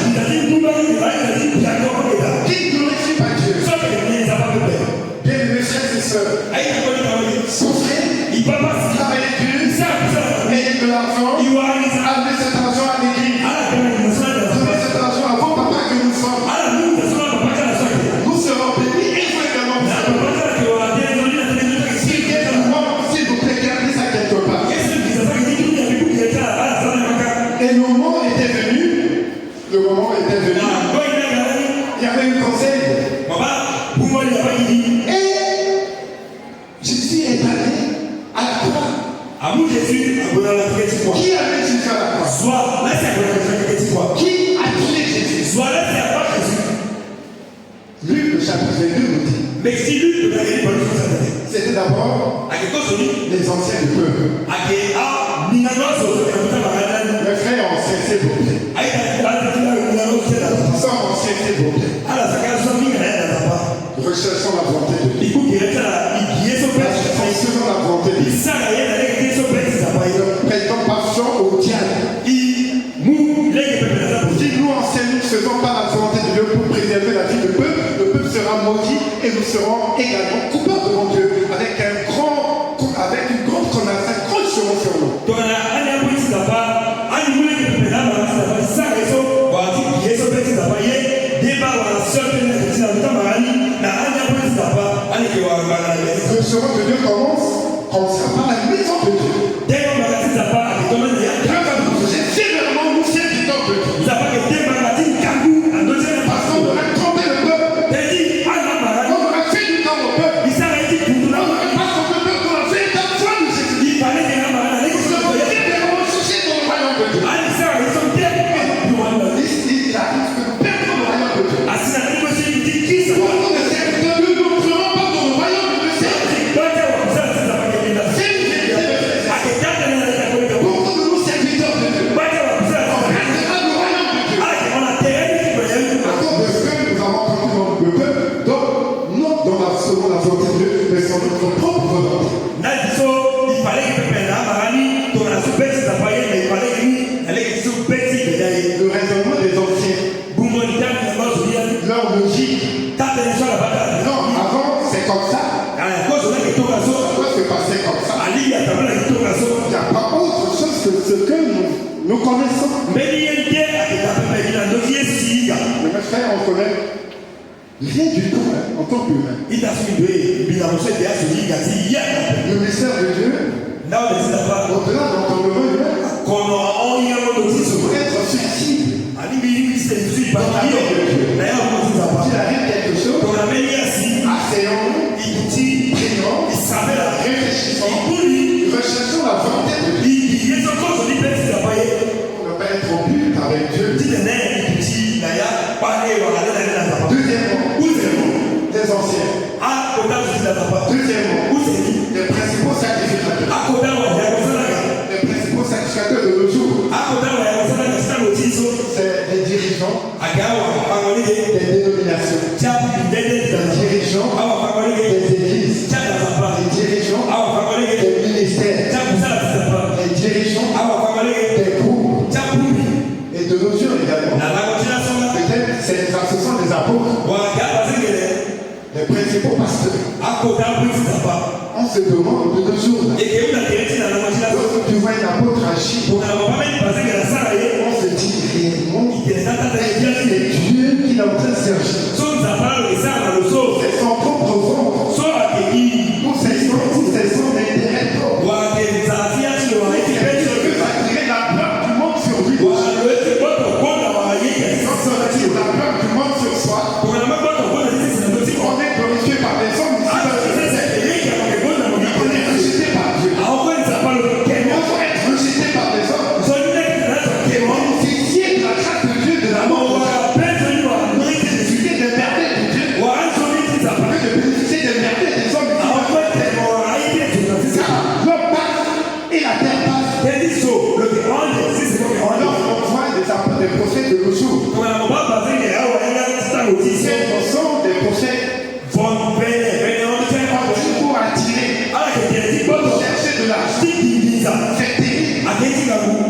Qui ne glorifie pas Dieu. Bien, mes frères et sœurs, souffrez, travaillez dur, ayez de l'argent, amenez cet argent à l'église. Donnez cet argent à vos papas que nous sommes. Nous serons bénis et vous également. S'il vous plaît, gardez ça quelque part. Et le moment était venu. Il y avait une conseil. Et Jésus est allé à la croix. Qui avait Jésus à la croix? C'était d'abord les anciens du peuple. Les frères anciens, c'est beau. Ils sont anciens, c'est beau. Recherchons la volonté de Dieu. Faisons la volonté de Dieu. Prêtons passion au diable. Si nous enseignons, nous ne faisons pas la volonté de Dieu pour préserver la vie du peuple, le peuple sera maudit et nous serons également coupables devant Dieu avec une grande connaissance, un grand chemin sur nous. Le chemin de Dieu commencera par la maison de Dieu. Dieu va nous toucher sévèrement, nous serviteurs de Dieu. Parce qu'on aura trompé le peuple. On aura fait du temps au peuple. On n'aura pas trompé le peuple pour la véritable foi de Jésus. Nous serons sévèrement touchés dans le royaume de Dieu. Il arrive que nous perdons le royaume de Dieu. Pour nous, les serviteurs, nous n'entrerons pas dans le royaume de Dieu. Beaucoup de nos serviteurs de Dieu, on restera dans le royaume de Dieu. À cause de ce que nous avons compris dans le peuple, donc non selon la volonté de Dieu, mais selon notre propre volonté. Le raisonnement des anciens, leur logique, non, avant c'est comme ça, ça doit se passer comme ça. Il n'y a pas autre chose que ce que nous connaissons. Mais mes frères, on connaît rien du tout en tant qu'humain. Le mystère de Dieu, au-delà de l'entendement humain, pour être sensible dans la vie de Dieu. S'il arrive quelque chose, asseyons-nous, prions, réfléchissons, recherchons la volonté de Dieu. On ne peut pas être rompu avec Dieu. Deuxièmement, les anciens. Deuxièmement, les principaux sacrificateurs. Les principaux sacrificateurs de nos jours. C'est les dirigeants des dénominations. Les dirigeants des églises. Les dirigeants des ministères. Les dirigeants des groupes. Et de nos jours également. Peut-être ce sont des apôtres. Les principaux pasteurs. On se demande de nos jours. Lorsque tu vois un apôtre agir, on se dit réellement, c'est Dieu qui l'a en train de servir. C'est son propre ventre. Ou c'est son intérêt propre. Il veut attirer la peur du monde sur lui. Quand on attire la peur du monde sur soi, on est glorifié par les hommes. On est rejeté par Dieu. On veut être rejeté par les hommes. Bénéficier de la grâce de Dieu, de l'amour de Dieu. Bénéficier des merveilles de Dieu. De bénéficier des merveilles des hommes. Car l'homme passe et la terre passe. Alors on voit des apôtres, des prophètes de nos jours. Ce sont des prophètes pour attirer, pour chercher de l'argent. C'est terrible.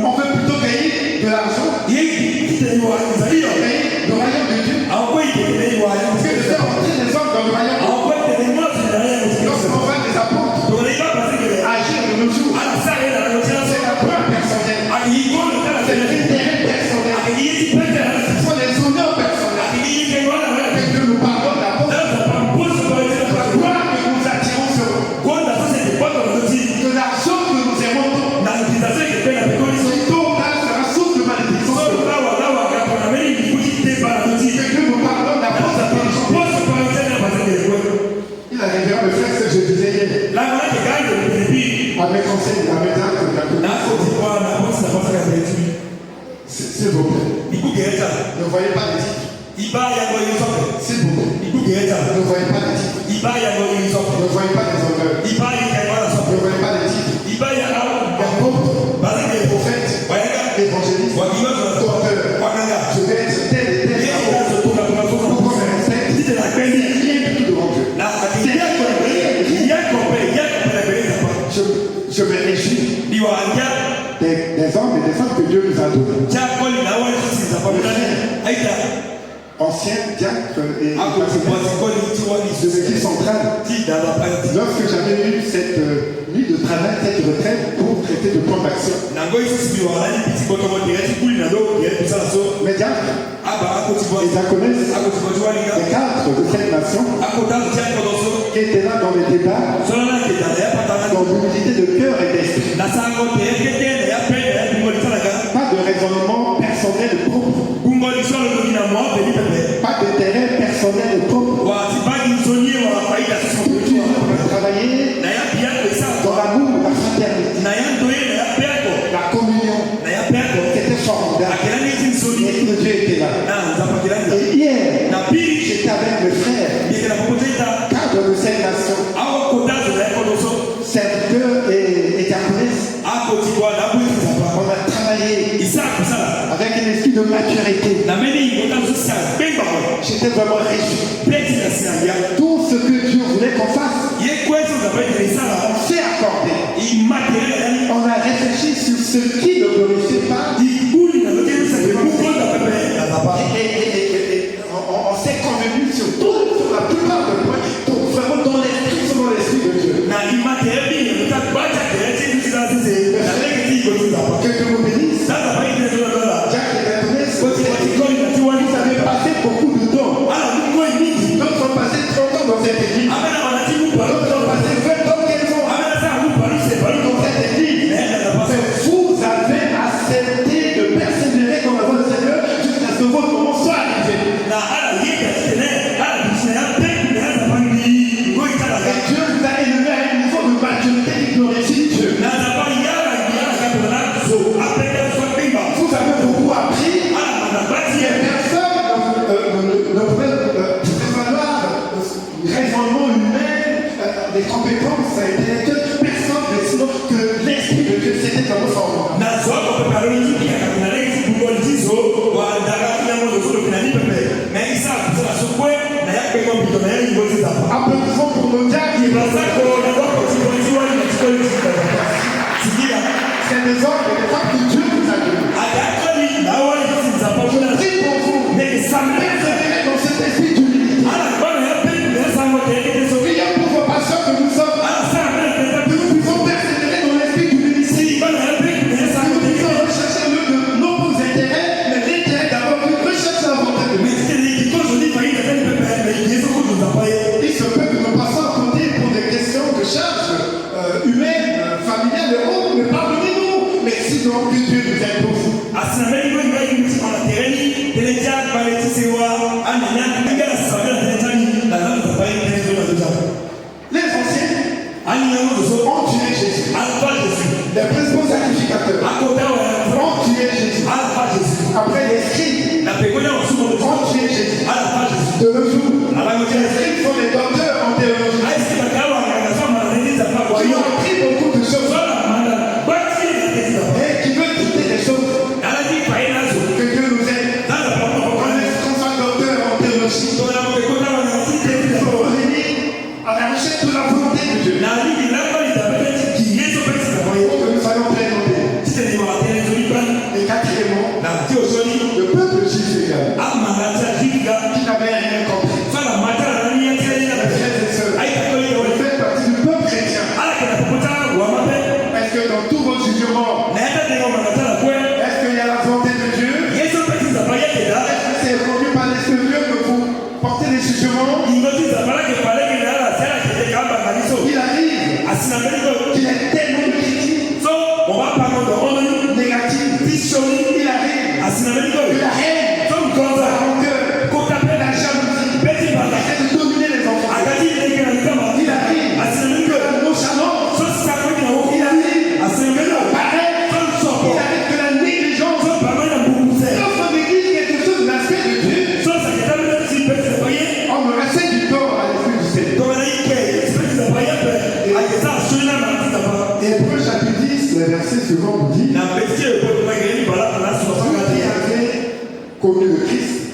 On veut plutôt gagner de l'argent et le royaume de Dieu. Que de faire entrer les hommes dans le royaume de Dieu. Lorsqu'on voit des apôtres agir de nos jours, c'est la peur personnelle. C'est l'intérêt personnel. Ce sont les honneurs personnels. Que Dieu nous pardonne l'apôtre. La gloire que nous attirons sur nous. De l'argent que nous aimons. Ce total sera source de malédiction. Que Dieu nous pardonne l'apôtre. Il arrivera de faire ce que je disais hier. Avec conseil, avec acte, s'il vous plaît. Ne voyez pas les titres. S'il vous plaît. Ne voyez pas les titres. Ne voyez pas les honneurs. Ne voyez pas les titres. Apôtres, prophètes, évangélistes, docteurs. Je vais être tel et tel. Pour qu'on me respecte. C'est rien du tout devant Dieu. Je me réjouis des hommes et des femmes que Dieu nous a donnés. Anciens diacres et de l'église centrale. Lorsque j'avais eu cette nuit de travail, cette retraite pour traiter de plan d'action, mes diacres et diaconesses, les cadres de cette nation qui étaient là dans les débats, dans l'humilité de cœur et d'esprit. Pas de raisonnement personnel propre. Pas d'intérêt personnel propre. Travailler dans l'amour, la fraternité, la communion. C'était formidable. L'Esprit de Dieu était là. Et hier, j'étais avec mes frères, cadres de cette nation, serviteurs et diaconesses. On a travaillé avec un esprit de maturité. J'étais vraiment réjoui. Tout ce que Dieu voulait qu'on fasse, on s'est accordé. On a réfléchi sur ce qui ne glorifie pas. On s'est convenu sur la plupart des points. Donc vraiment dans l'esprit, selon l'esprit de Dieu. Que Dieu vous bénisse. Vous avez passé beaucoup de temps. D'autres ont passé 30 ans dans cette église. D'autres ont passé 20 ans, 15 ans dans cette église. Vous avez accepté de persévérer dans la voie du Seigneur jusqu'à ce que votre moment soit arrivé. Et Dieu vous a élevé à un niveau de maturité qui glorifie Dieu. Vous avez beaucoup appris. Et personne ne pouvait prévaloir le raisonnement humain, des compétences intellectuelles. Personne ne sinon que l'Esprit de Dieu c'était dans nos formes. Applaudissons pour nos diacres. C'est des hommes et des femmes que Dieu nous a donnés. Je prie pour vous. Persévérez dans cet esprit d'humilité. Prions pour vos pasteurs que nous sommes. Que nous puissions persévérer dans l'esprit d'humilité. Que nous puissions rechercher le de nos intérêts, mais l'intérêt d'abord que recherche la volonté de Dieu. Il se peut que nous passions à côté pour des questions de charges humaines, familiales et autres, mais pardonnez-nous. Merci donc que Dieu nous aide pour vous. Les anciens ont tué Jésus. Les principaux sacrificateurs ont tué Jésus. Après les scribes ont tué Jésus. De nos jours, les scribes sont les docteurs en théologie. Qui ont appris beaucoup de choses. Et qui veulent quitter les choses. Que Dieu nous aide. Qu'on soit docteur en théologie. Il faut revenir à la recherche de la volonté de Dieu. Pour que nous soyons pleinement bénis. Et quatrièmement, le peuple juif également, qui n'avait rien compris. Frères et sœurs, vous faites partie du peuple chrétien. Est-ce que dans tout votre jugement, est-ce qu'il y a la volonté de Dieu? Est-ce que c'est conduit par l'Esprit de Dieu que vous portez les jugements? Il arrive qu'il y ait tellement de critiques négatives. Il arrive que la haine, la rancœur, la jalousie, essaie de dominer les enfants. Il arrive que la nonchalance, il arrive la paresse, il arrive que la négligence. Sauf en église quelque chose de l'aspect de Dieu, on me renseigne du tort à l'esprit du Seigneur. les versets suivants nous disent qui avait connu le Christ,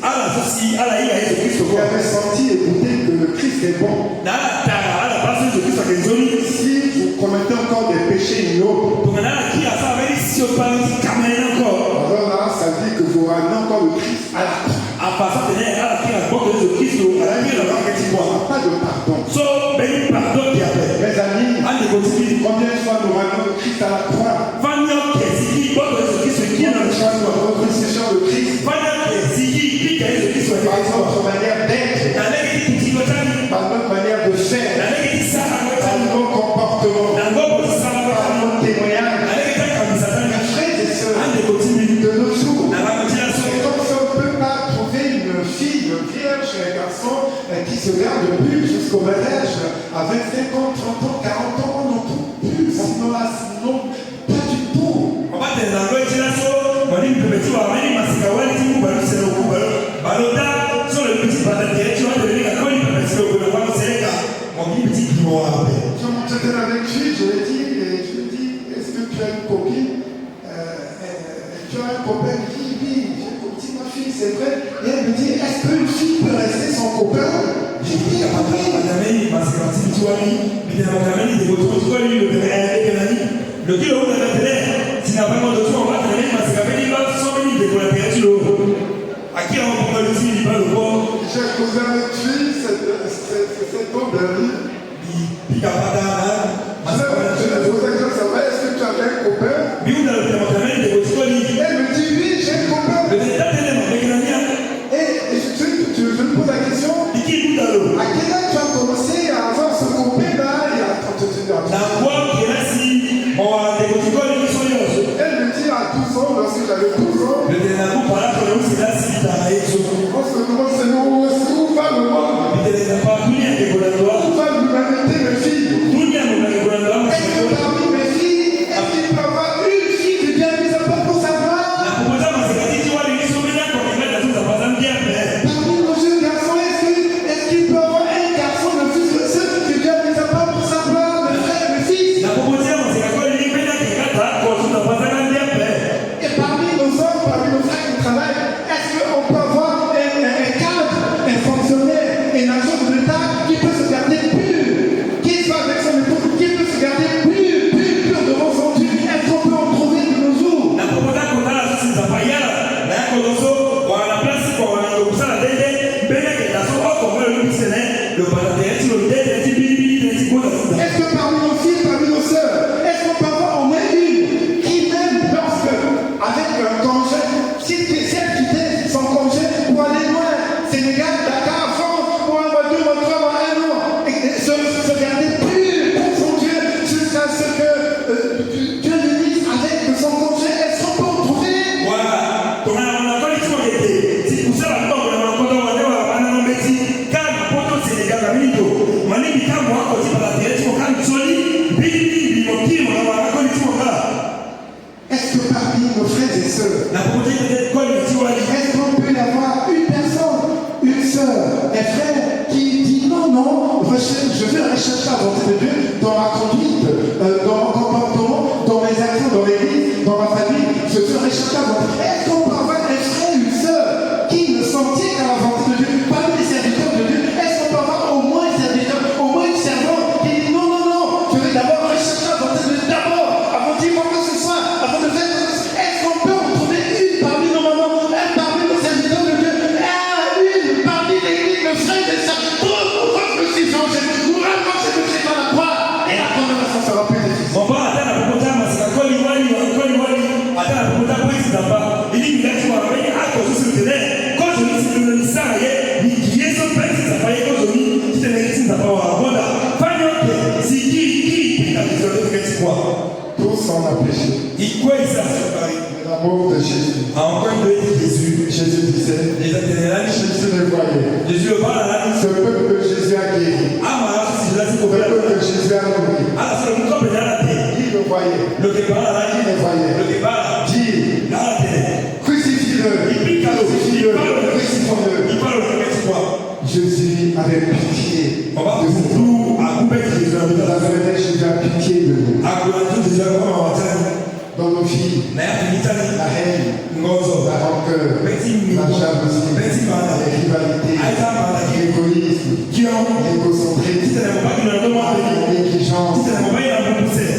qui avait senti et goûté que le Christ est bon. Si vous commettez encore des péchés ignobles, alors là, ça dit que vous ramenez encore le Christ à la croix. Il n'y aura pas de pardon. Mes amis, combien de fois nous ramenons le Christ à la croix? Notre Seigneur le Christ, par notre manière d'être, par notre manière de faire, par nos comportements, par notre témoignage, mes frères et sœurs, de nos jours. C'est comme si on ne peut pas trouver une fille, une vierge, un garçon qui se garde plus jusqu'au mariage à 25 ans, 30 ans, 40 ans, non plus. Sinon, là, sinon, pas du tout. Je m'entendais avec lui, je lui ai dit, est-ce que tu as une copine? Tu as un copain? Il dit, oui, j'ai une copine, ma fille, c'est vrai. Et elle me dit, est-ce qu'une fille peut rester sans copain? J'ai dit, oui. J'ai causé avec lui, cet homme de lui. Je lui ai posé comme ça va, est-ce que tu avais un copain? Elle me dit, oui, j'ai un copain. Et je lui pose la question, à quel âge tu as commencé à avoir ce copain-là? Et à 31 ans. Elle me dit, à 12 ans, lorsque j'avais 12 ans, on se demande où va le monde? Où va l'humanité, mes filles? Est-ce que parmi mes filles, est-ce qu'il peut y avoir une fille qui vient mise à part pour sa gloire? Parmi nos jeunes garçons, est-ce qu'il peut y avoir un garçon de fils de ceux qui vient mise à part pour sa gloire, mes frères, mes fils? Et parmi nos hommes, parmi nos frères qui travaillent, est-ce qu'on peut avoir un cadre, un fonctionnaire, un agent de l'État qui peut se garder pur, qui soit avec son épouse, qui peut se garder pur devant son Dieu? Est-ce qu'on peut en trouver de nos jours? Est-ce que parmi nos filles, parmi nos sœurs, est-ce qu'on peut avoir au moins une qui même lorsque, avec un congé, si spécial quitter son congé pour aller loin, Sénégal, Dakar, France, pour un mois, 2 mois, 3 mois, 1 an, et se garder pur pour son Dieu jusqu'à ce que Dieu le dise avec son congé? Est-ce qu'on peut en trouver? Est-ce que parmi nos frères et sœurs, est-ce qu'on peut y avoir une personne, une sœur, un frère qui dit non, je vais rechercher la volonté de Dieu dans ma conduite, dans mon comportement, dans mes actions, dans l'église, dans ma famille, je veux rechercher la volonté. Est-ce qu'on peut avoir un frère, une sœur qui ne s'en tient qu'à la volonté de Dieu, parmi les serviteurs de Dieu? Est-ce qu'on peut avoir au moins un serviteur, au moins une servante qui dit non, je vais d'abord rechercher la volonté de Dieu d'abord, avant d'y voir que ce soit, avant de faire. Est-ce qu'on peut en trouver une parmi nos mamans, parmi nos serviteurs de Dieu, une parmi l'église, le frère et sœurs? Pour le Seigneur, nous rapprocher de Jésus à la croix, et la condamnation sera plus difficile. Tous en a péché. L'amour de Jésus. Jésus disait, Jésus le voyait. Ce peuple que Jésus a guéri. Ce peuple que Jésus a nourri. Il le voyait. Il le voyait. Dit, crucifie-le. Crucifie-le. Jésus avait pitié de nous. Jésus a pitié de nous. dans nos vies, na ya mitani la haine, ngozo la rancœur, beti la jalousie, beti mana les rivalités, aita mana l'égoïsme, kion l'égocentrisme, titele mobaki na ndo mwa l'indulgence, titele mobaki na mbuse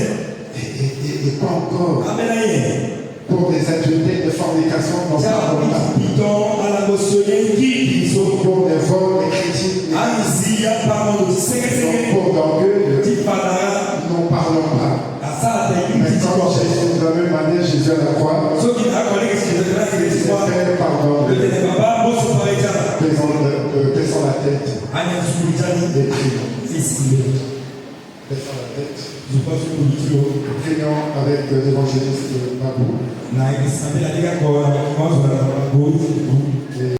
et quoi encore? amena ye Pour des adultères de fornication dans za ce monde. piton ala ngosonye ki biso Pour des vols, des critiques, amisiya pardon de seke pour d'orgueil, tipadara n'en parlons pas. asala te Mais imiti quand kwa Jésus, de la même manière, Jésus à la croix, soki na koleka sikizela il kilekwa fait pardon, le tene baba boso pareja baissant la tête, anya sukulitani et prions. isile Baissant la tête, zupaso kulitio prions avec l'évangéliste Babou. na ikisambela dika kwa mawazo na mabuzi